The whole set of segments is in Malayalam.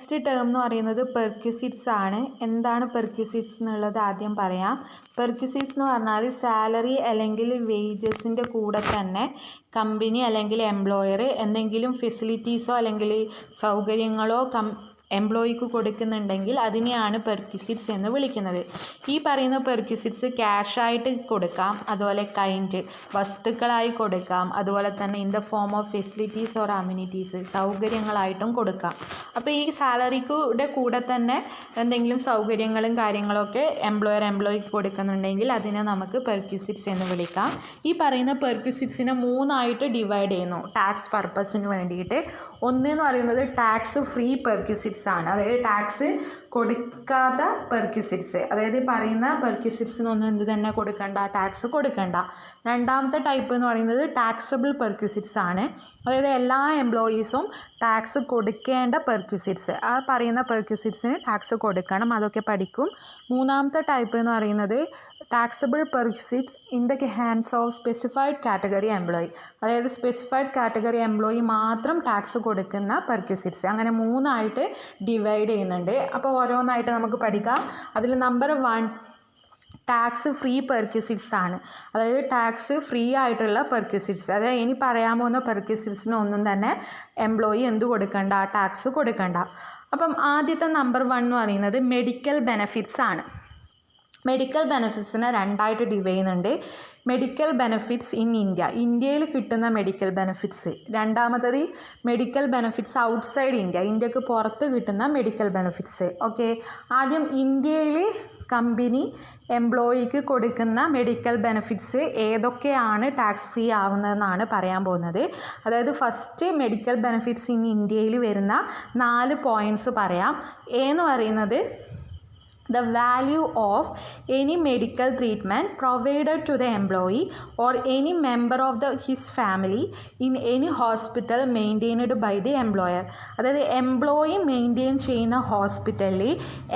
നെക്സ്റ്റ് ടേം എന്ന് പറയുന്നത് പെർക്വിസിറ്റ്സ് ആണ്. എന്താണ് പെർക്വിസിറ്റ്സ് എന്നുള്ളത് ആദ്യം പറയാം. പെർക്വിസിറ്റ്സ് എന്ന് പറഞ്ഞാൽ സാലറി അല്ലെങ്കിൽ വേജസിൻ്റെ കൂടെ തന്നെ കമ്പനി അല്ലെങ്കിൽ എംപ്ലോയർ എന്തെങ്കിലും ഫെസിലിറ്റീസോ അല്ലെങ്കിൽ സൗകര്യങ്ങളോ എംപ്ലോയിക്ക് കൊടുക്കുന്നുണ്ടെങ്കിൽ അതിനെയാണ് പെർക്വിസിറ്റ്സ് എന്ന് വിളിക്കുന്നത്. ഈ പറയുന്ന പെർക്വിസിറ്റ്സ് ക്യാഷായിട്ട് കൊടുക്കാം, അതുപോലെ കൈൻഡ് വസ്തുക്കളായി കൊടുക്കാം, അതുപോലെ തന്നെ in the form of facilities or amenities സൗകര്യങ്ങളായിട്ടും കൊടുക്കാം. അപ്പോൾ ഈ സാലറിയുടെ കൂടെ തന്നെ എന്തെങ്കിലും സൗകര്യങ്ങളും കാര്യങ്ങളൊക്കെ എംപ്ലോയിക്ക് കൊടുക്കുന്നുണ്ടെങ്കിൽ അതിനെ നമുക്ക് പെർക്വിസിറ്റ്സ് എന്ന് വിളിക്കാം. ഈ പറയുന്ന പെർക്വിസിറ്റ്സിനെ മൂന്നായിട്ട് ഡിവൈഡ് ചെയ്യുന്നു ടാക്സ് പർപ്പസിന് വേണ്ടിയിട്ട്. ഒന്നെന്ന് പറയുന്നത് ടാക്സ് ഫ്രീ പെർക്വിസിറ്റ്സ് ആണ്, അതായത് ടാക്സ് കൊടുക്കാത്ത പെർക്വിസിറ്റ്സ്, അതായത് പറയുന്ന പെർക്വിസിറ്റ്സിനൊന്നും എന്ത് തന്നെ കൊടുക്കണ്ട, ടാക്സ് കൊടുക്കണ്ട. രണ്ടാമത്തെ ടൈപ്പ് എന്ന് പറയുന്നത് ടാക്സബിൾ പെർക്വിസിറ്റ്സ് ആണ്, അതായത് എല്ലാ എംപ്ലോയീസും ടാക്സ് കൊടുക്കേണ്ട പെർക്വിസിറ്റ്സ്, ആ പറയുന്ന പെർക്വിസിറ്റ്സിന് ടാക്സ് കൊടുക്കണം, അതൊക്കെ പഠിക്കും. മൂന്നാമത്തെ ടൈപ്പ് എന്ന് പറയുന്നത് taxable perquisites in the hands of specified category employee, അതായത് സ്പെസിഫൈഡ് കാറ്റഗറി എംപ്ലോയി മാത്രം ടാക്സ് കൊടുക്കുന്ന പെർക്വിസിറ്റ്സ്. അങ്ങനെ മൂന്നായിട്ട് ഡിവൈഡ് ചെയ്യുന്നുണ്ട്. അപ്പോൾ ഓരോന്നായിട്ട് നമുക്ക് പഠിക്കാം. അതിൽ നമ്പർ 1 ടാക്സ് ഫ്രീ പെർക്വിസിറ്റ്സ് ആണ്, അതായത് ടാക്സ് ഫ്രീ ആയിട്ടുള്ള പെർക്വിസിറ്റ്സ്. അതായത് ഇനി പറയാൻ പോകുന്ന പെർക്വിസിറ്റ്സിനൊന്നും തന്നെ എംപ്ലോയി എന്ത് കൊടുക്കണ്ട, ടാക്സ് കൊടുക്കണ്ട. അപ്പം ആദ്യത്തെ നമ്പർ 1 എന്ന് പറയുന്നത് മെഡിക്കൽ ബെനഫിറ്റ്സ് ആണ്. മെഡിക്കൽ ബെനഫിറ്റ്സിനെ രണ്ടായിട്ട് ഡിവൈഡ് ചെയ്യുന്നുണ്ട്. മെഡിക്കൽ ബെനഫിറ്റ്സ് ഇൻ ഇന്ത്യയിൽ കിട്ടുന്ന മെഡിക്കൽ ബെനഫിറ്റ്സ്. രണ്ടാമത്തത് മെഡിക്കൽ ബെനഫിറ്റ്സ് ഔട്ട്സൈഡ് ഇന്ത്യക്ക് പുറത്ത് കിട്ടുന്ന മെഡിക്കൽ ബെനഫിറ്റ്സ്. ഓക്കെ, ആദ്യം ഇന്ത്യയിൽ കമ്പനി എംപ്ലോയിക്ക് കൊടുക്കുന്ന മെഡിക്കൽ ബെനഫിറ്റ്സ് ഏതൊക്കെയാണ് ടാക്സ് ഫ്രീ ആവുന്നതെന്നാണ് പറയാൻ പോകുന്നത്. അതായത് ഫസ്റ്റ് മെഡിക്കൽ ബെനഫിറ്റ്സ് ഇൻ ഇന്ത്യയിൽ വരുന്ന 4 പോയിൻറ്റ്സ് പറയാം. എന്ന് പറയുന്നത് the value of any medical treatment provided to the employee or any member of his family in any hospital maintained by the employer. അതായത് എംപ്ലോയി മെയിൻറ്റെയിൻ ചെയ്യുന്ന ഹോസ്പിറ്റലിൽ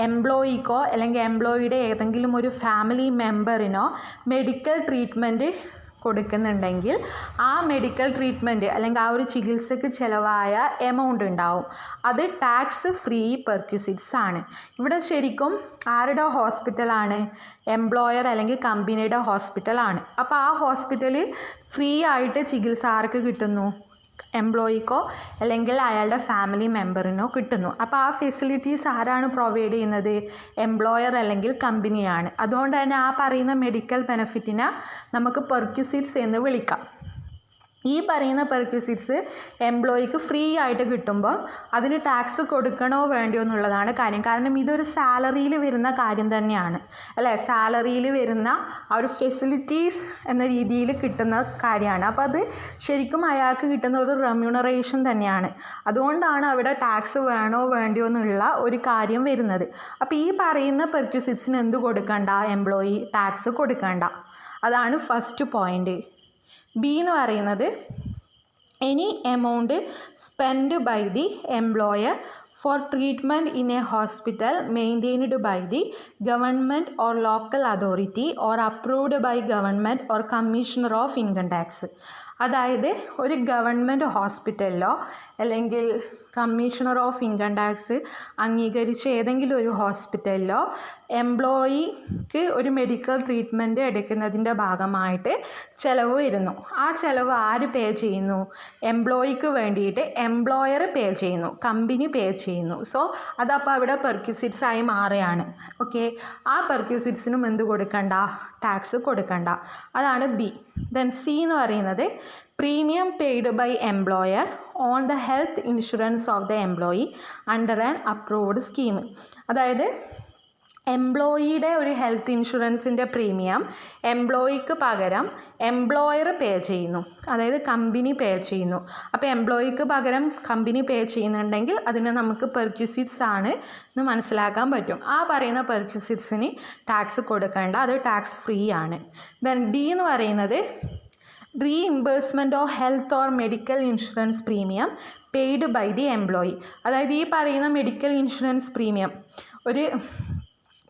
എംപ്ലോയിക്കോ അല്ലെങ്കിൽ എംപ്ലോയിയുടെ ഏതെങ്കിലും ഒരു ഫാമിലി മെമ്പറിനോ മെഡിക്കൽ ട്രീറ്റ്മെൻറ്റ് കൊടുക്കുന്നുണ്ടെങ്കിൽ ആ മെഡിക്കൽ ട്രീറ്റ്മെൻറ്റ് അല്ലെങ്കിൽ ആ ഒരു ചികിത്സയ്ക്ക് ചിലവായ എമൗണ്ട് ഉണ്ടാവും, അത് ടാക്സ് ഫ്രീ പെർക്വിസിറ്റ്സ് ആണ്. ഇവിടെ ശരിക്കും ആരുടെ ഹോസ്പിറ്റലാണ്? എംപ്ലോയർ അല്ലെങ്കിൽ കമ്പനിയുടെ ഹോസ്പിറ്റലാണ്. അപ്പോൾ ആ ഹോസ്പിറ്റലിൽ ഫ്രീ ആയിട്ട് ചികിത്സ ആർക്ക് കിട്ടുന്നു? എംപ്ലോയിക്കോ അല്ലെങ്കിൽ അയാളുടെ ഫാമിലി മെമ്പറിനോ കിട്ടുന്നു. അപ്പോൾ ആ ഫെസിലിറ്റീസ് ആരാണ് പ്രൊവൈഡ് ചെയ്യുന്നത്? എംപ്ലോയർ അല്ലെങ്കിൽ കമ്പനിയാണ്. അതുകൊണ്ട് തന്നെ ആ പറയുന്ന മെഡിക്കൽ ബെനഫിറ്റിനെ നമുക്ക് പെർക്വിസിറ്റ്സ് എന്ന് വിളിക്കാം. ഈ പറയുന്ന പെർക്വിസിറ്റ്സ് എംപ്ലോയിക്ക് ഫ്രീ ആയിട്ട് കിട്ടുമ്പോൾ അതിന് ടാക്സ് കൊടുക്കണോ വേണ്ടിയോ എന്നുള്ളതാണ് കാര്യം. കാരണം ഇതൊരു സാലറിയിൽ വരുന്ന കാര്യം തന്നെയാണ്, അല്ലേ? സാലറിയിൽ വരുന്ന ആ ഒരു ഫെസിലിറ്റീസ് എന്ന രീതിയിൽ കിട്ടുന്ന കാര്യമാണ്. അപ്പോൾ അത് ശരിക്കും അയാൾക്ക് കിട്ടുന്ന ഒരു റെമ്യൂണറേഷൻ തന്നെയാണ്. അതുകൊണ്ടാണ് അവിടെ ടാക്സ് വേണോ വേണ്ടിയോ എന്നുള്ള ഒരു കാര്യം വരുന്നത്. അപ്പോൾ ഈ പറയുന്ന പെർക്വിസിറ്റ്സിന് എന്ത് കൊടുക്കണ്ട? എംപ്ലോയി ടാക്സ് കൊടുക്കണ്ട. അതാണ് ഫസ്റ്റ് പോയിൻ്റ്. ബി എന്ന് പറയുന്നത് any amount spend by the employer for treatment in a hospital maintained by the government or local authority or approved by government or commissioner of income tax. അതായത് ഒരു ഗവൺമെൻറ് ഹോസ്പിറ്റലിലോ അല്ലെങ്കിൽ കമ്മീഷണർ ഓഫ് ഇൻകം ടാക്സ് അംഗീകരിച്ച ഏതെങ്കിലും ഒരു ഹോസ്പിറ്റലിലോ എംപ്ലോയിക്ക് ഒരു മെഡിക്കൽ ട്രീറ്റ്മെൻറ്റ് എടുക്കുന്നതിൻ്റെ ഭാഗമായിട്ട് ചിലവ് വരുന്നു. ആ ചിലവ് ആര് പേ ചെയ്യുന്നു? എംപ്ലോയിക്ക് വേണ്ടിയിട്ട് എംപ്ലോയർ പേ ചെയ്യുന്നു, കമ്പനി പേ ചെയ്യുന്നു. സോ അതപ്പോൾ അവിടെ പെർക്വിസിറ്റ്സ് ആയി മാറുകയാണ്. ഓക്കെ, ആ പെർക്വിസിറ്റ്സിനും എന്ത് കൊടുക്കണ്ട? ടാക്സ് കൊടുക്കണ്ട. അതാണ് ബി. ദെൻ സി എന്ന് പറയുന്നത് premium paid by employer on the health insurance of the employee under an approved scheme. അതായത് എംപ്ലോയിയുടെ ഒരു ഹെൽത്ത് ഇൻഷുറൻസിൻ്റെ പ്രീമിയം എംപ്ലോയിക്ക് പകരം എംപ്ലോയർ പേ ചെയ്യുന്നു, അതായത് കമ്പനി പേ ചെയ്യുന്നു. അപ്പോൾ എംപ്ലോയിക്ക് പകരം കമ്പനി പേ ചെയ്യുന്നുണ്ടെങ്കിൽ അതിന് നമുക്ക് പെർക്വിസിറ്റ്സ് ആണ് എന്ന് മനസ്സിലാക്കാൻ പറ്റും. ആ പറയുന്ന പെർക്വിസിറ്റ്സിന് ടാക്സ് കൊടുക്കേണ്ട, അത് ടാക്സ് ഫ്രീ ആണ്. ദെൻ ഡി എന്ന് പറയുന്നത് reimbursement of health or medical insurance premium paid by the employee. അതായത് ഈ പറയുന്ന മെഡിക്കൽ ഇൻഷുറൻസ് പ്രീമിയം ഒരു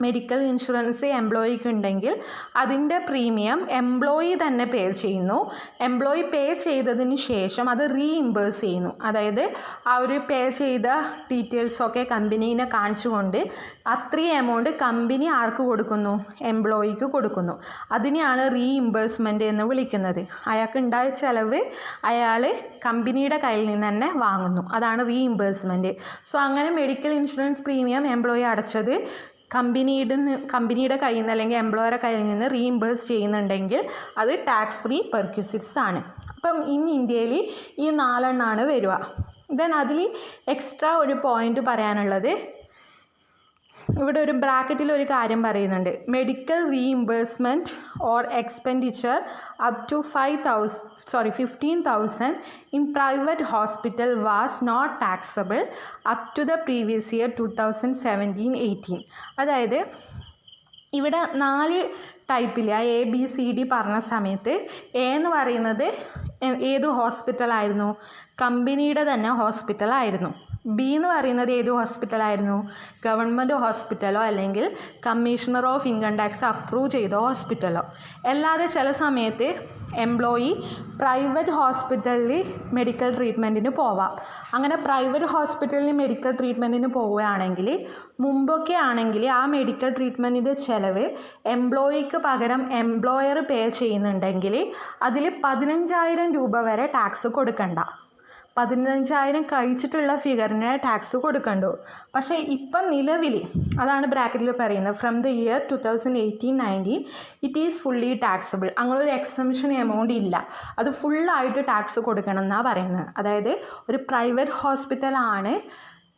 മെഡിക്കൽ ഇൻഷുറൻസ് എംപ്ലോയിക്ക് ഉണ്ടെങ്കിൽ അതിൻ്റെ പ്രീമിയം എംപ്ലോയി തന്നെ പേ ചെയ്യുന്നു. എംപ്ലോയി പേ ചെയ്തതിന് ശേഷം അത് റീഇംബേഴ്സ് ചെയ്യുന്നു. അതായത് ആ ഒരു പേ ചെയ്ത ഡീറ്റെയിൽസൊക്കെ കമ്പനീനെ കാണിച്ചുകൊണ്ട് അത്രയും എമൗണ്ട് കമ്പനി ആർക്ക് കൊടുക്കുന്നു? എംപ്ലോയിക്ക് കൊടുക്കുന്നു. അതിനെയാണ് റീഇംബേഴ്സ്മെൻറ്റ് എന്ന് വിളിക്കുന്നത്. അയാൾക്ക് ഉണ്ടായ ചിലവ് അയാൾ കമ്പനിയുടെ കയ്യിൽ നിന്ന് തന്നെ വാങ്ങുന്നു. അതാണ് റീഇംബേഴ്സ്മെൻറ്റ്. സോ അങ്ങനെ മെഡിക്കൽ ഇൻഷുറൻസ് പ്രീമിയം എംപ്ലോയി അടച്ചത് കമ്പനിയുടെ കയ്യിൽ നിന്ന് അല്ലെങ്കിൽ എംപ്ലോയറുടെ കയ്യിൽ നിന്ന് റീഇംബേഴ്സ് ചെയ്യുന്നുണ്ടെങ്കിൽ അത് ടാക്സ് ഫ്രീ പെർക്വിസിറ്റ്സ് ആണ്. അപ്പം ഇന്ത്യയിൽ ഈ 4 എണ്ണമാണ് വരിക. ദെൻ അതിൽ എക്സ്ട്രാ ഒരു പോയിന്റ് പറയാനുള്ളത്, ഇവിടെ ഒരു ബ്രാക്കറ്റിൽ ഒരു കാര്യം പറയുന്നുണ്ട്. Medical reimbursement or expenditure up to 15,000 in private hospital was not taxable up to the previous year 2017-18. അതായത് ഇവിടെ 4 ടൈപ്പിൽ ആ ABCD പറഞ്ഞ സമയത്ത് A എന്ന് പറയുന്നത് ഏത് ഹോസ്പിറ്റലായിരുന്നു? കമ്പനിയുടെ തന്നെ ഹോസ്പിറ്റലായിരുന്നു. B എന്ന് പറയുന്നത് ഏത് ഹോസ്പിറ്റലായിരുന്നു? ഗവൺമെൻറ് ഹോസ്പിറ്റലോ അല്ലെങ്കിൽ commissioner of income tax approve ചെയ്ത ഹോസ്പിറ്റലോ. അല്ലാതെ ചില സമയത്ത് എംപ്ലോയി പ്രൈവറ്റ് ഹോസ്പിറ്റലിൽ മെഡിക്കൽ ട്രീറ്റ്മെൻറ്റിന് പോവാം. അങ്ങനെ പ്രൈവറ്റ് ഹോസ്പിറ്റലിൽ മെഡിക്കൽ ട്രീറ്റ്മെൻറ്റിന് പോവുകയാണെങ്കിൽ മുമ്പൊക്കെ ആണെങ്കിൽ ആ മെഡിക്കൽ ട്രീറ്റ്മെൻറ്റിൻ്റെ ചിലവ് എംപ്ലോയിക്ക് പകരം എംപ്ലോയർ പേ ചെയ്യുന്നുണ്ടെങ്കിൽ അതിൽ 15,000 രൂപ വരെ ടാക്സ് കൊടുക്കണ്ട. 15,000 കഴിച്ചിട്ടുള്ള ഫിഗറിന് ടാക്സ് കൊടുക്കണ്ടു. പക്ഷേ ഇപ്പം നിലവിൽ അതാണ് ബ്രാക്കറ്റിൽ പറയുന്നത്, from the year 2018-19 it is fully taxable. അങ്ങനൊരു എക്സംഷൻ എമൗണ്ട് ഇല്ല, അത് ഫുള്ളായിട്ട് ടാക്സ് കൊടുക്കണം എന്നാണ് പറയുന്നത്. അതായത് ഒരു പ്രൈവറ്റ് ഹോസ്പിറ്റലാണ്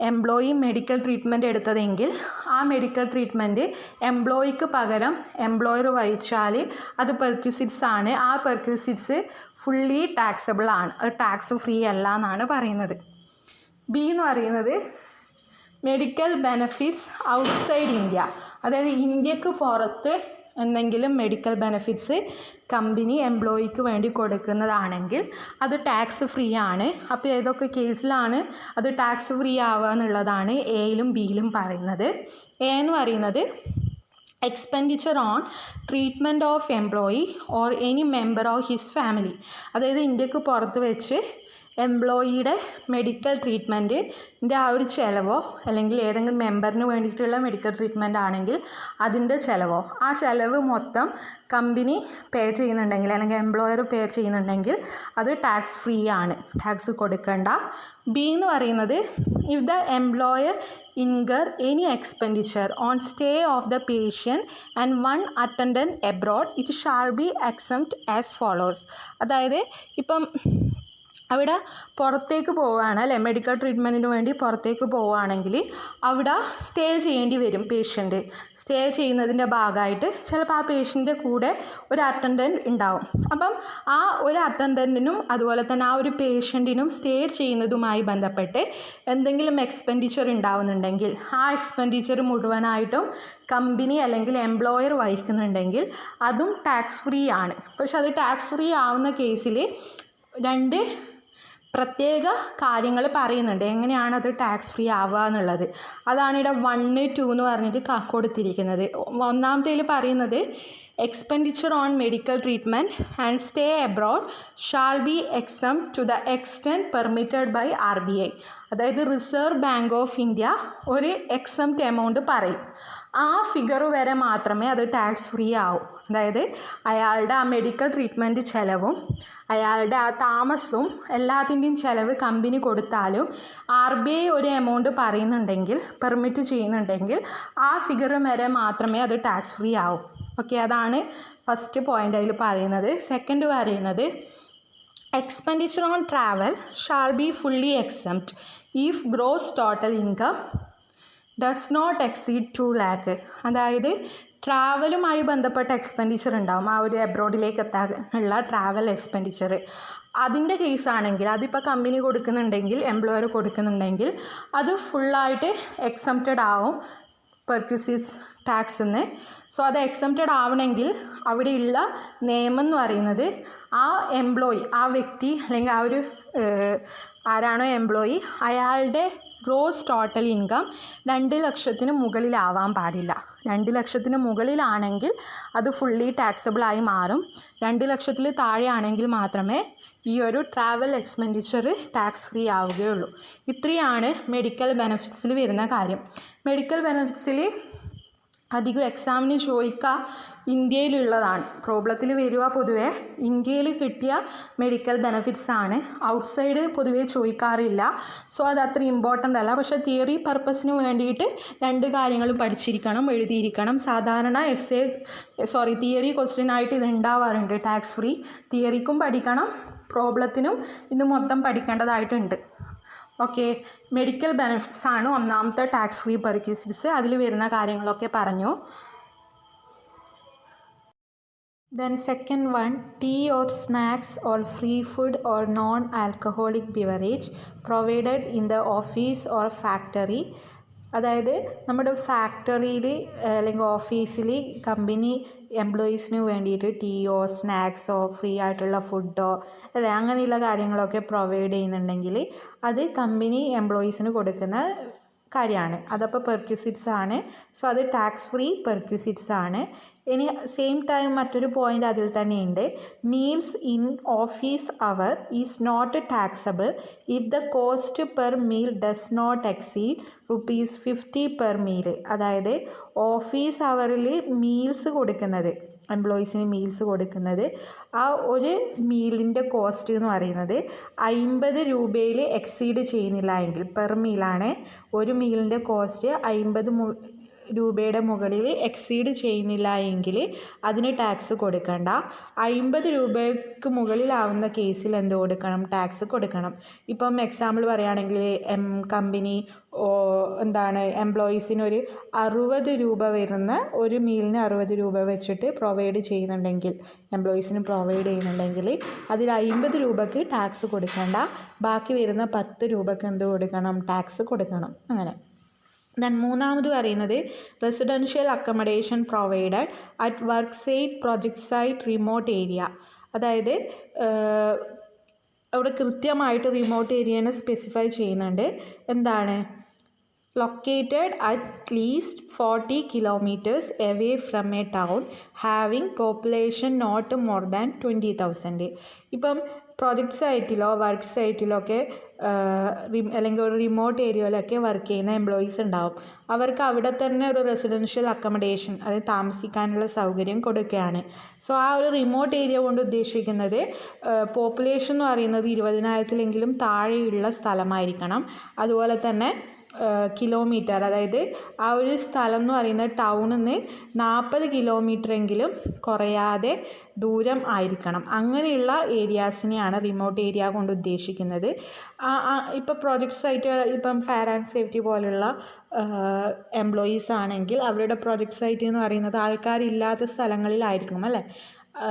എംപ്ലോയി മെഡിക്കൽ ട്രീറ്റ്മെൻറ്റ് എടുത്തതെങ്കിൽ ആ മെഡിക്കൽ ട്രീറ്റ്മെൻറ്റ് എംപ്ലോയിക്ക് പകരം എംപ്ലോയർ വഹിച്ചാൽ അത് പെർക്വിസിറ്റ്സ് ആണ്. ആ പെർക്വിസിറ്റ്സ് ഫുള്ളി ടാക്സബിൾ ആണ്, അത് ടാക്സ് ഫ്രീ അല്ല എന്നാണ് പറയുന്നത്. B എന്ന് പറയുന്നത് മെഡിക്കൽ ബെനഫിറ്റ്സ് ഔട്ട്സൈഡ് ഇന്ത്യ. അതായത് ഇന്ത്യക്ക് പുറത്ത് എന്തെങ്കിലും മെഡിക്കൽ ബെനഫിറ്റ്സ് കമ്പനി എംപ്ലോയിക്ക് വേണ്ടി കൊടുക്കുന്നതാണെങ്കിൽ അത് ടാക്സ് ഫ്രീ ആണ്. അപ്പോൾ ഏതൊക്കെ കേസിലാണ് അത് ടാക്സ് ഫ്രീ ആവുക എന്നുള്ളതാണ് എയിലും ബിയിലും പറയുന്നത്. എ എന്ന് പറയുന്നത് expenditure on treatment of employee or any member of his family. അതായത് ഇന്ത്യക്ക് പുറത്ത് വെച്ച് എംപ്ലോയിയുടെ മെഡിക്കൽ ട്രീറ്റ്മെൻറ്റിൻ്റെ ആ ഒരു ചിലവോ അല്ലെങ്കിൽ ഏതെങ്കിലും മെമ്പറിന് വേണ്ടിയിട്ടുള്ള മെഡിക്കൽ ട്രീറ്റ്മെൻറ്റ് ആണെങ്കിൽ അതിൻ്റെ ചിലവോ, ആ ചിലവ് മൊത്തം കമ്പനി പേ ചെയ്യുന്നുണ്ടെങ്കിൽ അല്ലെങ്കിൽ എംപ്ലോയർ പേ ചെയ്യുന്നുണ്ടെങ്കിൽ അത് ടാക്സ് ഫ്രീ ആണ്, ടാക്സ് കൊടുക്കണ്ട. B എന്ന് പറയുന്നത് if the employer incur any expenditure on stay of the patient and 1 attendant abroad it shall be exempt as follows. അതായത് ഇപ്പം അവിടെ പുറത്തേക്ക് പോവുകയാണ് അല്ലേ, മെഡിക്കൽ ട്രീറ്റ്മെൻറ്റിന് വേണ്ടി പുറത്തേക്ക് പോവുകയാണെങ്കിൽ അവിടെ സ്റ്റേ ചെയ്യേണ്ടി വരും പേഷ്യൻ്റ്. സ്റ്റേ ചെയ്യുന്നതിൻ്റെ ഭാഗമായിട്ട് ചിലപ്പോൾ ആ പേഷ്യൻ്റെ കൂടെ ഒരു അറ്റൻഡൻറ്റ് ഉണ്ടാവും. അപ്പം ആ ഒരു അറ്റൻഡൻറ്റിനും അതുപോലെ തന്നെ ആ ഒരു പേഷ്യൻറ്റിനും സ്റ്റേ ചെയ്യുന്നതുമായി ബന്ധപ്പെട്ട് എന്തെങ്കിലും എക്സ്പെൻഡിച്ചർ ഉണ്ടാവുന്നുണ്ടെങ്കിൽ ആ എക്സ്പെൻഡിച്ചർ മുഴുവനായിട്ടും കമ്പനി അല്ലെങ്കിൽ എംപ്ലോയർ വഹിക്കുന്നുണ്ടെങ്കിൽ അതും ടാക്സ് ഫ്രീ ആണ്. പക്ഷെ അത് ടാക്സ് ഫ്രീ ആവുന്ന കേസിൽ 2 പ്രത്യേക കാര്യങ്ങൾ പറയുന്നുണ്ട് എങ്ങനെയാണ് അത് ടാക്സ് ഫ്രീ ആവുക എന്നുള്ളത്. അതാണ് ഇവിടെ 1, 2 എന്ന് പറഞ്ഞിട്ട് കൊടുത്തിരിക്കുന്നത്. ഒന്നാമത്തേൽ പറയുന്നത് expenditure on medical treatment and stay abroad shall be exempt to the extent permitted by RBI. അതായത് റിസർവ് ബാങ്ക് ഓഫ് ഇന്ത്യ ഒരു എക്സംപ്റ്റ് എമൗണ്ട് പറയും. ആ ഫിഗർ വരെ മാത്രമേ അത് ടാക്സ് ഫ്രീ ആവൂ. അതായത് അയാളുടെ ആ മെഡിക്കൽ ട്രീറ്റ്മെൻറ്റ് ചിലവും അയാളുടെ ആ താമസവും എല്ലാത്തിൻ്റെയും ചിലവ് കമ്പനി കൊടുത്താലും RBI ഒരു എമൗണ്ട് പറയുന്നുണ്ടെങ്കിൽ പെർമിറ്റ് ചെയ്യുന്നുണ്ടെങ്കിൽ ആ ഫിഗർ വരെ മാത്രമേ അത് ടാക്സ് ഫ്രീ ആവൂ. ഓക്കെ, അതാണ് ഫസ്റ്റ് പോയിൻ്റ് അതിൽ പറയുന്നത്. സെക്കൻഡ് പറയുന്നത് expenditure on travel shall be fully exempt if gross total income does not exceed 2 lakh. അതായത് ട്രാവലുമായി ബന്ധപ്പെട്ട എക്സ്പെൻഡിച്ചർ ഉണ്ടാവും, ആ ഒരു എബ്രോഡിലേക്ക് എത്താനുള്ള ട്രാവൽ എക്സ്പെൻഡിച്ചർ. അതിൻ്റെ കേസാണെങ്കിൽ അതിപ്പോൾ കമ്പനി കൊടുക്കുന്നുണ്ടെങ്കിൽ എംപ്ലോയർ കൊടുക്കുന്നുണ്ടെങ്കിൽ അത് ഫുള്ളായിട്ട് എക്സംപ്റ്റഡ് ആവും പെർക്വിസിറ്റ്സ് ടാക്സിന്ന്. സോ അത് എക്സംപ്റ്റഡ് ആവണമെങ്കിൽ അവിടെയുള്ള നിയമം എന്ന് പറയുന്നത് ആ എംപ്ലോയി, ആ വ്യക്തി അല്ലെങ്കിൽ ആ ഒരു ആരാണോ എംപ്ലോയി അയാളുടെ ഗ്രോസ് ടോട്ടൽ ഇൻകം 2 ലക്ഷത്തിന് മുകളിലാവാൻ പാടില്ല. 2 ലക്ഷത്തിന് മുകളിലാണെങ്കിൽ അത് ഫുള്ളി ടാക്സബിളായി മാറും. 2 ലക്ഷത്തിൽ താഴെയാണെങ്കിൽ മാത്രമേ ഈ ഒരു ട്രാവൽ എക്സ്പെൻഡിച്ചർ ടാക്സ് ഫ്രീ ആവുകയുള്ളൂ. ഇത്രയാണ് മെഡിക്കൽ ബെനഫിറ്റ്സിൽ വരുന്ന കാര്യം. മെഡിക്കൽ ബെനഫിറ്റ്സിൽ അധികം എക്സാമിന് ചോദിക്കുക ഇന്ത്യയിലുള്ളതാണ്. പ്രോബ്ലത്തിൽ വരിക പൊതുവെ ഇന്ത്യയിൽ കിട്ടിയ മെഡിക്കൽ ബെനഫിറ്റ്സ് ആണ്. ഔട്ട്സൈഡ് പൊതുവേ ചോദിക്കാറില്ല. സോ അത് അത്ര ഇമ്പോർട്ടൻ്റ് അല്ല. പക്ഷേ തിയറി പർപ്പസിന് വേണ്ടിയിട്ട് 2 കാര്യങ്ങൾ പഠിച്ചിരിക്കണം, എഴുതിയിരിക്കണം. സാധാരണ തിയറി ക്വസ്റ്റ്യൻ ആയിട്ട് ഇത് ഉണ്ടാവാറുണ്ട്. ടാക്സ് ഫ്രീ തിയറിക്കും പഠിക്കണം, പ്രോബ്ലത്തിനും ഇത് മൊത്തം പഠിക്കേണ്ടതായിട്ടുണ്ട്. ഓക്കെ, മെഡിക്കൽ ബെനിഫിറ്റ്സ് ആണ് ഒന്നാമത്തെ ടാക്സ് ഫ്രീ പെർക്വിസിറ്റ്സ്. അതിൽ വരുന്ന കാര്യങ്ങളൊക്കെ പറഞ്ഞു. Then second one, tea or snacks or free food or non-alcoholic beverage provided in the office or factory. അതായത് നമ്മുടെ ഫാക്ടറിയിൽ അല്ലെങ്കിൽ ഓഫീസിൽ കമ്പനി എംപ്ലോയീസിന് വേണ്ടിയിട്ട് ടീയോ സ്നാക്സോ ഫ്രീ ആയിട്ടുള്ള ഫുഡോ അല്ലെ അങ്ങനെയുള്ള കാര്യങ്ങളൊക്കെ പ്രൊവൈഡ് ചെയ്യുന്നുണ്ടെങ്കിൽ അത് കമ്പനി എംപ്ലോയീസിന് കൊടുക്കുന്ന കാര്യമാണ്. അതപ്പോൾ പെർക്വിസിറ്റ്സ് ആണ്. സോ അത് ടാക്സ് ഫ്രീ പെർക്വിസിറ്റ്സ് ആണ്. ഇനി സെയിം ടൈം മറ്റൊരു പോയിൻ്റ് അതിൽ തന്നെയുണ്ട്. Meals in office hours is not taxable if the cost per meal does not exceed ₹50 per meal. അതായത് ഓഫീസ് അവറിൽ മീൽസ് കൊടുക്കുന്നത്, എംപ്ലോയീസിന് മീൽസ് കൊടുക്കുന്നത്, ആ ഒരു മീലിൻ്റെ കോസ്റ്റ് എന്ന് പറയുന്നത് 50 രൂപയിൽ എക്സീഡ് ചെയ്യുന്നില്ല എങ്കിൽ, പെർ മീലാണ് ഒരു മീലിൻ്റെ കോസ്റ്റ് 50 രൂപയുടെ മുകളിൽ എക്സീഡ് ചെയ്യുന്നില്ല എങ്കിൽ അതിന് ടാക്സ് കൊടുക്കണ്ട. 50 രൂപയ്ക്ക് മുകളിലാവുന്ന കേസിൽ എന്ത് കൊടുക്കണം? ടാക്സ് കൊടുക്കണം. ഇപ്പം എക്സാമ്പിൾ പറയുകയാണെങ്കിൽ കമ്പനി എംപ്ലോയീസിനൊരു 60 രൂപ വരുന്ന ഒരു മീലിന് 60 രൂപ വെച്ചിട്ട് പ്രൊവൈഡ് ചെയ്യുന്നുണ്ടെങ്കിൽ, എംപ്ലോയീസിന് പ്രൊവൈഡ് ചെയ്യുന്നുണ്ടെങ്കിൽ അതിൽ 50 രൂപയ്ക്ക് ടാക്സ് കൊടുക്കണ്ട. ബാക്കി വരുന്ന 10 രൂപയ്ക്ക് എന്ത് കൊടുക്കണം? ടാക്സ് കൊടുക്കണം. അങ്ങനെ. ദെൻ മൂന്നാമത് പറയുന്നത് residential accommodation provided at work site, project site, remote area. അതായത് അവിടെ കൃത്യമായിട്ട് റിമോട്ട് ഏരിയനെ സ്പെസിഫൈ ചെയ്യുന്നുണ്ട്. എന്താണ്? located at least 40 kilometers away from a town having population not more than 20,000. ഇപ്പം പ്രോജക്റ്റ് സൈറ്റിലോ വർക്ക് സൈറ്റിലോ ഒക്കെ അല്ലെങ്കിൽ ഒരു റിമോട്ട് ഏരിയയിലൊക്കെ വർക്ക് ചെയ്യുന്ന എംപ്ലോയീസ് ഉണ്ടാവും. അവർക്ക് അവിടെ തന്നെ ഒരു റെസിഡൻഷ്യൽ അക്കമഡേഷൻ, അതായത് താമസിക്കാനുള്ള സൗകര്യം കൊടുക്കുകയാണ്. സോ ആ ഒരു റിമോട്ട് ഏരിയ കൊണ്ട് ഉദ്ദേശിക്കുന്നത് പോപ്പുലേഷൻ എന്ന് പറയുന്നത് 20,000-ലെങ്കിലും താഴെയുള്ള സ്ഥലമായിരിക്കണം. അതുപോലെ തന്നെ കിലോമീറ്റർ, അതായത് ആ ഒരു സ്ഥലം എന്ന് പറയുന്നത് ടൗണിൽ നിന്ന് 40 കിലോമീറ്ററെങ്കിലും കുറയാതെ ദൂരം ആയിരിക്കണം. അങ്ങനെയുള്ള ഏരിയാസിനെയാണ് റിമോട്ട് ഏരിയ കൊണ്ട് ഉദ്ദേശിക്കുന്നത്. ഇപ്പോൾ പ്രോജക്റ്റ് സൈറ്റ്, ഇപ്പം ഫയർ ആൻഡ് സേഫ്റ്റി പോലുള്ള എംപ്ലോയീസ് ആണെങ്കിൽ അവരുടെ പ്രോജക്റ്റ് സൈറ്റ് എന്ന് പറയുന്നത് ആൾക്കാരില്ലാത്ത സ്ഥലങ്ങളിലായിരിക്കും അല്ലേ,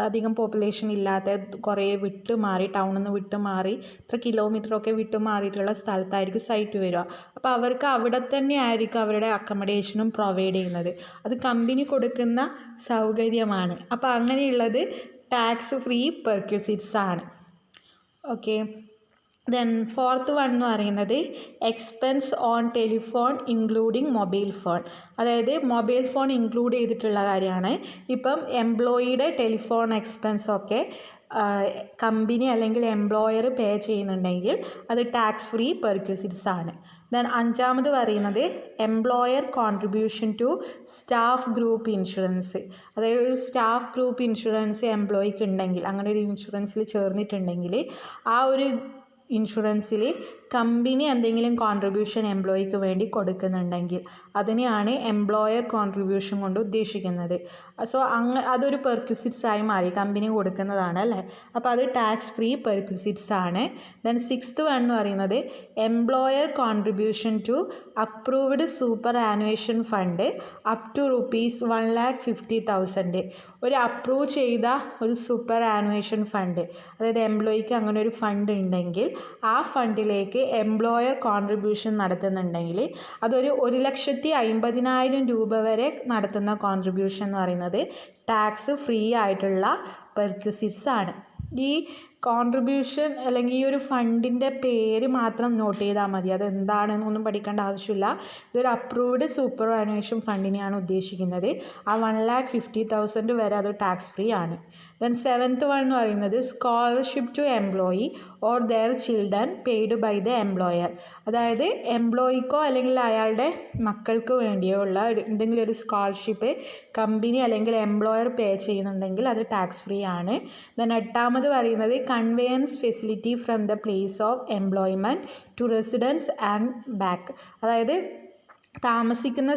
അധികം പോപ്പുലേഷൻ ഇല്ലാത്ത കുറേ വിട്ട് മാറി, ടൗണിൽ നിന്ന് വിട്ട് മാറി ഇത്ര കിലോമീറ്ററൊക്കെ വിട്ട് മാറിയിട്ടുള്ള സ്ഥലത്തായിരിക്കും സൈറ്റ് വരിക. അപ്പോൾ അവർക്ക് അവിടെ തന്നെ ആയിരിക്കും അവരുടെ അക്കമഡേഷനും പ്രൊവൈഡ് ചെയ്യുന്നത്. അത് കമ്പനി കൊടുക്കുന്ന സൗകര്യമാണ്. അപ്പോൾ അങ്ങനെയുള്ളത് ടാക്സ് ഫ്രീ പെർക്വിസിറ്റ്സ് ആണ്. ഓക്കെ. ദെൻ ഫോർത്ത് വൺ എന്ന് പറയുന്നത് expense on telephone including mobile phone. അതായത് മൊബൈൽ ഫോൺ ഇൻക്ലൂഡ് ചെയ്തിട്ടുള്ള കാര്യമാണ്. ഇപ്പം എംപ്ലോയിയുടെ ടെലിഫോൺ എക്സ്പെൻസൊക്കെ കമ്പനി അല്ലെങ്കിൽ എംപ്ലോയർ പേ ചെയ്യുന്നുണ്ടെങ്കിൽ അത് ടാക്സ് ഫ്രീ പെർക്വിസിറ്റ്സ് ആണ്. ദെൻ അഞ്ചാമത് പറയുന്നത് employer contribution to staff group insurance. അതായത് ഒരു സ്റ്റാഫ് ഗ്രൂപ്പ് ഇൻഷുറൻസ് എംപ്ലോയിക്ക് ഉണ്ടെങ്കിൽ, അങ്ങനെ ഒരു ഇൻഷുറൻസിൽ ചേർന്നിട്ടുണ്ടെങ്കിൽ ആ ഒരു ഇൻഷുറൻസിൽ കമ്പനി എന്തെങ്കിലും കോൺട്രിബ്യൂഷൻ എംപ്ലോയിക്ക് വേണ്ടി കൊടുക്കുന്നുണ്ടെങ്കിൽ അതിനെയാണ് എംപ്ലോയർ കോൺട്രിബ്യൂഷൻ കൊണ്ട് ഉദ്ദേശിക്കുന്നത്. സോ അതൊരു പെർക്വിസിറ്റ്സ് ആയി മാറി, കമ്പനി കൊടുക്കുന്നതാണ് അല്ലേ. അപ്പോൾ അത് ടാക്സ് ഫ്രീ പെർക്വിസിറ്റ്സ് ആണ്. ദെൻ സിക്സ്ത് വൺ എന്ന് പറയുന്നത് employer contribution to approved superannuation fund up to ₹1,50,000. ഒരു അപ്രൂവ് ചെയ്ത ഒരു സൂപ്പർ ആനുവേഷൻ ഫണ്ട്, അതായത് എംപ്ലോയിക്ക് അങ്ങനെ ഒരു ഫണ്ട് ഉണ്ടെങ്കിൽ ആ ഫണ്ടിലേക്ക് എംപ്ലോയർ കോൺട്രിബ്യൂഷൻ നടത്തുന്നുണ്ടെങ്കിൽ അതൊരു 1,50,000 രൂപ വരെ നടത്തുന്ന കോൺട്രിബ്യൂഷൻ എന്ന് പറയുന്നത് ടാക്സ് ഫ്രീ ആയിട്ടുള്ള പെർക്വിസിറ്റ്സ് ആണ്. ഈ കോൺട്രിബ്യൂഷൻ അല്ലെങ്കിൽ ഈ ഒരു ഫണ്ടിൻ്റെ പേര് മാത്രം നോട്ട് ചെയ്താൽ മതി. അത് എന്താണെന്നൊന്നും പഠിക്കേണ്ട ആവശ്യമില്ല. ഇതൊരു അപ്രൂവ്ഡ് സൂപ്പർ ആനുവേഷൻ ഫണ്ടിനെയാണ് ഉദ്ദേശിക്കുന്നത്. ആ 1,50,000 വരെ അത് ടാക്സ് ഫ്രീ ആണ്. ദെൻ 7th വൺ എന്ന് പറയുന്നത് scholarship to employee or their children paid by the employer. അതായത് എംപ്ലോയിക്കോ അല്ലെങ്കിൽ അയാളുടെ മക്കൾക്ക് വേണ്ടിയുള്ള എന്തെങ്കിലും ഒരു സ്കോളർഷിപ്പ് കമ്പനി അല്ലെങ്കിൽ എംപ്ലോയർ പേ ചെയ്യുന്നുണ്ടെങ്കിൽ അത് ടാക്സ് ഫ്രീ ആണ്. ദെൻ 8th പറയുന്നത് conveyance facility from the place of employment to residence and back. അതായത് താമസിക്കുന്ന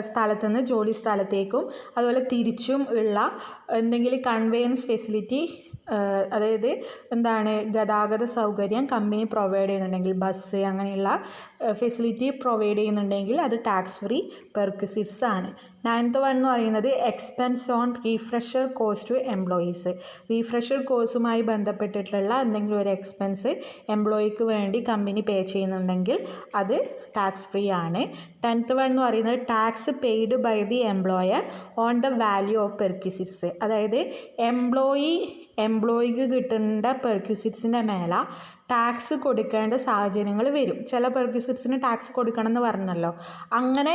സ്ഥലത്തു നിന്ന് ജോലി സ്ഥലത്തേക്കും അതുപോലെ തിരിച്ചും ഉള്ള എന്തെങ്കിലും കൺവേയൻസ് ഫെസിലിറ്റി, അതായത് എന്താണ് ഗതാഗത സൗകര്യം കമ്പനി പ്രൊവൈഡ് ചെയ്യുന്നുണ്ടെങ്കിൽ ബസ് അങ്ങനെയുള്ള ഫെസിലിറ്റി പ്രൊവൈഡ് ചെയ്യുന്നുണ്ടെങ്കിൽ അത് ടാക്സ് ഫ്രീ പെർക്വിസിറ്റ്സ് ആണ്. 9th വൺ എന്ന് പറയുന്നത് expense on refresher course to employees. Refresher കോഴ്സുമായി ബന്ധപ്പെട്ടിട്ടുള്ള എന്തെങ്കിലും ഒരു എക്സ്പെൻസ് എംപ്ലോയിക്ക് വേണ്ടി കമ്പനി പേ ചെയ്യുന്നുണ്ടെങ്കിൽ അത് ടാക്സ് ഫ്രീ ആണ്. 10th വൺ എന്ന് പറയുന്നത് tax paid by the employer on the value of perquisites. അതായത് എംപ്ലോയിക്ക് കിട്ടേണ്ട പെർക്വിസിറ്റ്സിൻ്റെ മേലെ ടാക്സ് കൊടുക്കേണ്ട സാഹചര്യങ്ങൾ വരും. ചില പെർക്വിസിറ്റ്സിന് ടാക്സ് കൊടുക്കണം എന്ന് പറഞ്ഞല്ലോ. അങ്ങനെ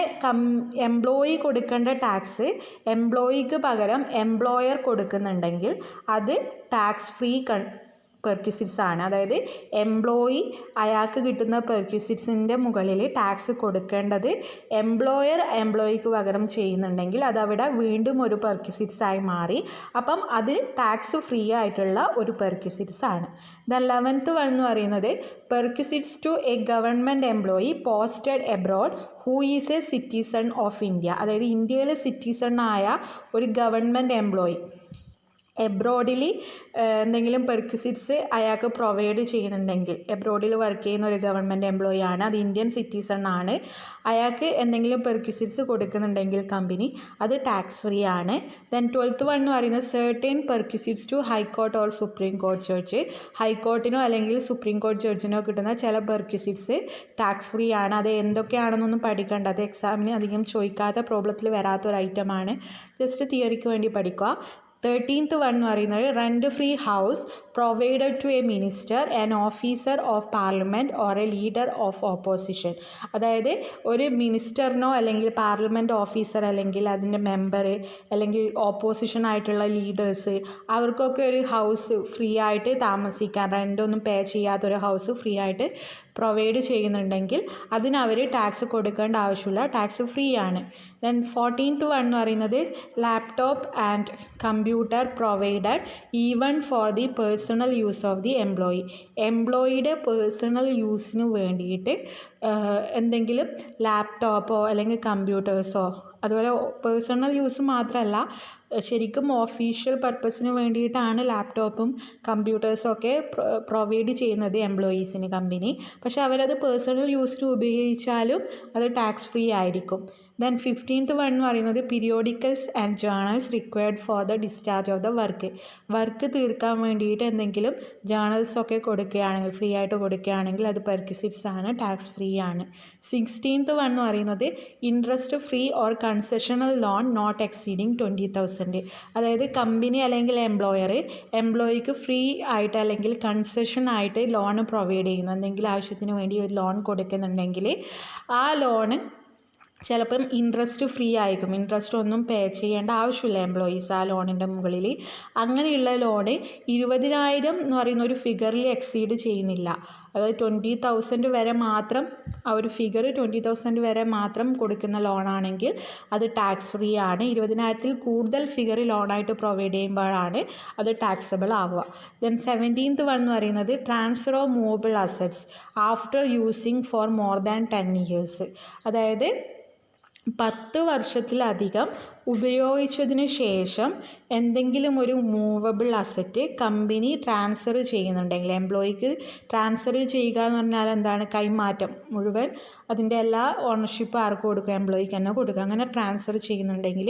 എംപ്ലോയി കൊടുക്കേണ്ട ടാക്സ് എംപ്ലോയിക്ക് പകരം എംപ്ലോയർ കൊടുക്കുന്നുണ്ടെങ്കിൽ അത് ടാക്സ് ഫ്രീ പെർക്വിസിറ്റ്സ് ആണ്. അതായത് എംപ്ലോയി അയാൾക്ക് കിട്ടുന്ന പെർക്വിസിറ്റ്സിൻ്റെ മുകളിൽ ടാക്സ് കൊടുക്കേണ്ടത് എംപ്ലോയർ എംപ്ലോയിക്ക് പകരം ചെയ്യുന്നുണ്ടെങ്കിൽ അതവിടെ വീണ്ടും ഒരു പെർക്വിസിറ്റ്സ് ആയി മാറി. അപ്പം അത് ടാക്സ് ഫ്രീ ആയിട്ടുള്ള ഒരു പെർക്വിസിറ്റ്സ് ആണ്. ദെൻ 11th വൺ എന്ന് പറയുന്നത് perquisites to a government employee posted abroad who is a citizen of India. അതായത് ഇന്ത്യയിലെ സിറ്റിസൺ ആയ ഒരു ഗവൺമെൻറ് എംപ്ലോയി എബ്രോഡിൽ എന്തെങ്കിലും പെർക്വിസിറ്റ്സ് അയാൾക്ക് പ്രൊവൈഡ് ചെയ്യുന്നുണ്ടെങ്കിൽ, എബ്രോഡിൽ വർക്ക് ചെയ്യുന്ന ഒരു ഗവൺമെൻറ് എംപ്ലോയി ആണ്, അത് ഇന്ത്യൻ സിറ്റിസൺ ആണ്, അയാൾക്ക് എന്തെങ്കിലും പെർക്വിസിറ്റ്സ് കൊടുക്കുന്നുണ്ടെങ്കിൽ കമ്പനി അത് ടാക്സ് ഫ്രീ ആണ്. ദെൻ 12th വൺ എന്ന് പറയുന്നത് certain perquisites to high court or supreme court judge. ഹൈക്കോർട്ടിനോ അല്ലെങ്കിൽ സുപ്രീം കോർട്ട് ജഡ്ജിനോ കിട്ടുന്ന ചില പെർക്വിസിറ്റ്സ് ടാക്സ് ഫ്രീ ആണ്. അത് എന്തൊക്കെയാണെന്നൊന്നും പഠിക്കേണ്ട, അത് എക്സാമിന് അധികം ചോദിക്കാത്ത പ്രോബ്ലത്തിൽ വരാത്തൊരു ഐറ്റമാണ്. ജസ്റ്റ് തിയറിക്ക് വേണ്ടി പഠിക്കുക. 13th വൺ എന്ന് പറയുന്നത് rent free house provided to a minister an officer of parliament or a leader of opposition. അതായത് ഒരു മിനിസ്റ്ററിനോ അല്ലെങ്കിൽ പാർലമെൻറ്റ് ഓഫീസർ അല്ലെങ്കിൽ അതിൻ്റെ മെമ്പർ അല്ലെങ്കിൽ ഓപ്പോസിഷൻ ആയിട്ടുള്ള ലീഡേഴ്സ് അവർക്കൊക്കെ ഒരു ഹൗസ് ഫ്രീ ആയിട്ട് താമസിക്കാൻ, റെൻ്റൊന്നും പേ ചെയ്യാത്തൊരു ഹൗസ് ഫ്രീ ആയിട്ട് പ്രൊവൈഡ് ചെയ്യുന്നുണ്ടെങ്കിൽ അതിന് അവർ ടാക്സ് കൊടുക്കേണ്ട ആവശ്യമില്ല, ടാക്സ് ഫ്രീ ആണ്. ദെൻ 14th വൺ എന്ന് പറയുന്നത് laptop and computer provided even for the personal use of the employee. എംപ്ലോയിയുടെ പേഴ്സണൽ യൂസിന് വേണ്ടിയിട്ട് എന്തെങ്കിലും ലാപ്ടോപ്പോ അല്ലെങ്കിൽ കമ്പ്യൂട്ടേഴ്സോ, അതുപോലെ പേഴ്സണൽ യൂസ് മാത്രമല്ല ശരിക്കും ഓഫീഷ്യൽ പർപ്പസിന് വേണ്ടിയിട്ടാണ് ലാപ്ടോപ്പും കമ്പ്യൂട്ടേഴ്സും ഒക്കെ പ്രൊവൈഡ് ചെയ്യുന്നത് എംപ്ലോയീസിന് കമ്പനി. പക്ഷേ അവരത് പേഴ്സണൽ യൂസിന് ഉപയോഗിച്ചാലും അത് ടാക്സ് ഫ്രീ ആയിരിക്കും. ദെൻ 15th വൺ എന്ന് പറയുന്നത് periodicals and journals required for the discharge of the work തീർക്കാൻ വേണ്ടിയിട്ട് എന്തെങ്കിലും ജേണൽസൊക്കെ കൊടുക്കുകയാണെങ്കിൽ, ഫ്രീ ആയിട്ട് കൊടുക്കുകയാണെങ്കിൽ അത് പെർക്വിസിറ്റ്സ് ആണ്, ടാക്സ് ഫ്രീ ആണ്. 16th വൺ എന്ന് പറയുന്നത് interest free or concessional loan note exceeding 20,000. അതായത് കമ്പനി അല്ലെങ്കിൽ എംപ്ലോയിക്ക് ഫ്രീ ആയിട്ട് അല്ലെങ്കിൽ കൺസെഷൻ ആയിട്ട് ലോൺ പ്രൊവൈഡ് ചെയ്യുന്നു, എന്തെങ്കിലും ആവശ്യത്തിന് വേണ്ടി ഒരു ലോൺ കൊടുക്കുന്നുണ്ടെങ്കിൽ ആ ലോണ് ചിലപ്പം ഇൻട്രസ്റ്റ് ഫ്രീ ആയിരിക്കും, ഇൻട്രസ്റ്റ് ഒന്നും പേ ചെയ്യേണ്ട ആവശ്യമില്ല എംപ്ലോയീസ് ആ ലോണിൻ്റെ മുകളിൽ. അങ്ങനെയുള്ള ലോണ് 20,000 എന്ന് പറയുന്ന ഒരു ഫിഗറിൽ എക്സീഡ് ചെയ്യുന്നില്ല. അതായത് 20,000 വരെ മാത്രം, ആ ഒരു ഫിഗർ 20,000 വരെ മാത്രം കൊടുക്കുന്ന ലോണാണെങ്കിൽ അത് ടാക്സ് ഫ്രീ ആണ്. 20,000-ൽ കൂടുതൽ ഫിഗർ ലോണായിട്ട് പ്രൊവൈഡ് ചെയ്യുമ്പോഴാണ് അത് ടാക്സബിൾ ആവുക. ദെൻ 17th വൺ എന്ന് പറയുന്നത് transfer of movable assets after using for more than 10 years. അതായത് 10 വർഷത്തിലധികം ഉപയോഗിച്ചതിന് ശേഷം എന്തെങ്കിലും ഒരു മൂവബിൾ അസറ്റ് കമ്പനി ട്രാൻസ്ഫർ ചെയ്യുന്നുണ്ടെങ്കിൽ, എംപ്ലോയിക്ക് ട്രാൻസ്ഫർ ചെയ്യുക എന്ന് പറഞ്ഞാൽ എന്താണ്, കൈമാറ്റം, മുഴുവൻ അതിൻ്റെ എല്ലാ ഓണർഷിപ്പ് ആർക്ക് കൊടുക്കുക, എംപ്ലോയിക്ക് തന്നെ കൊടുക്കുക. അങ്ങനെ ട്രാൻസ്ഫർ ചെയ്യുന്നുണ്ടെങ്കിൽ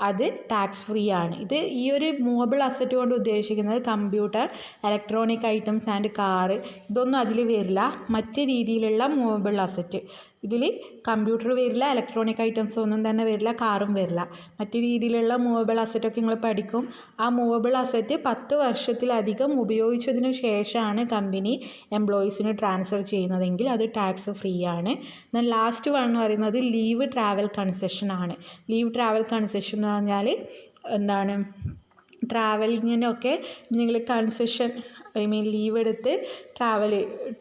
അത് ടാക്സ് ഫ്രീ ആണ്. ഇത് ഈ ഒരു മൂവബിൾ അസറ്റ് കൊണ്ട് ഉദ്ദേശിക്കുന്നത് computer, electronic items and car, ഇതൊന്നും അതിൽ വരില്ല. മറ്റ് രീതിയിലുള്ള മൂവബിൾ അസറ്റ്, ഇതിൽ കമ്പ്യൂട്ടർ വരില്ല, ഇലക്ട്രോണിക് ഐറ്റംസ് ഒന്നും തന്നെ വരില്ല, കാറും വരില്ല. മറ്റു രീതിയിലുള്ള മൂവബിൾ അസറ്റൊക്കെ നിങ്ങൾ പഠിക്കും. ആ മൂവബിൾ അസറ്റ് 10 വർഷത്തിലധികം ഉപയോഗിച്ചതിന് ശേഷമാണ് കമ്പനി എംപ്ലോയീസിന് ട്രാൻസ്ഫർ ചെയ്യുന്നതെങ്കിൽ അത് ടാക്സ് ഫ്രീ ആണ്. എന്നാൽ ലാസ്റ്റ് വൺ എന്ന് പറയുന്നത് ലീവ് ട്രാവൽ കൺസെഷൻ ആണ്. ലീവ് ട്രാവൽ കൺസെഷൻ എന്ന് പറഞ്ഞാൽ എന്താണ്, ട്രാവലിങ്ങിനൊക്കെ നിങ്ങൾ കൺസെഷൻ ലീവ് എടുത്ത്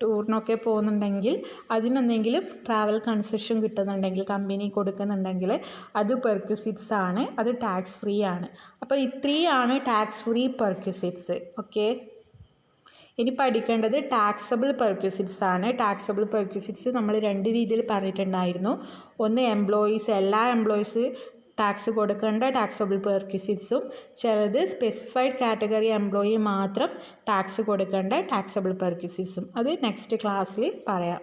ടൂറിനൊക്കെ പോകുന്നുണ്ടെങ്കിൽ അതിനെന്തെങ്കിലും ട്രാവൽ കൺസെഷൻ കിട്ടുന്നുണ്ടെങ്കിൽ കമ്പനി കൊടുക്കുന്നുണ്ടെങ്കിൽ അത് പെർക്വിസിറ്റ്സ് ആണ്, അത് ടാക്സ് ഫ്രീ ആണ്. അപ്പോൾ ഇത്രയാണ് ടാക്സ് ഫ്രീ പെർക്വിസിറ്റ്സ്. ഓക്കെ, ഇനി പഠിക്കേണ്ടത് ടാക്സബിൾ പെർക്വിസിറ്റ്സ് ആണ്. ടാക്സബിൾ പെർക്വിസിറ്റ്സ് നമ്മൾ 2 രീതിയിൽ പറഞ്ഞിട്ടുണ്ടായിരുന്നു. ഒന്ന് എല്ലാ എംപ്ലോയീസ് ടാക്സ് കൊടുക്കേണ്ട ടാക്സബിൾ പെർക്വിസിറ്റ്സും, ചിലത് സ്പെസിഫൈഡ് കാറ്റഗറി എംപ്ലോയി മാത്രം ടാക്സ് കൊടുക്കേണ്ട ടാക്സബിൾ പെർക്വിസിറ്റ്സും. അത് നെക്സ്റ്റ് ക്ലാസ്സിൽ പറയാം.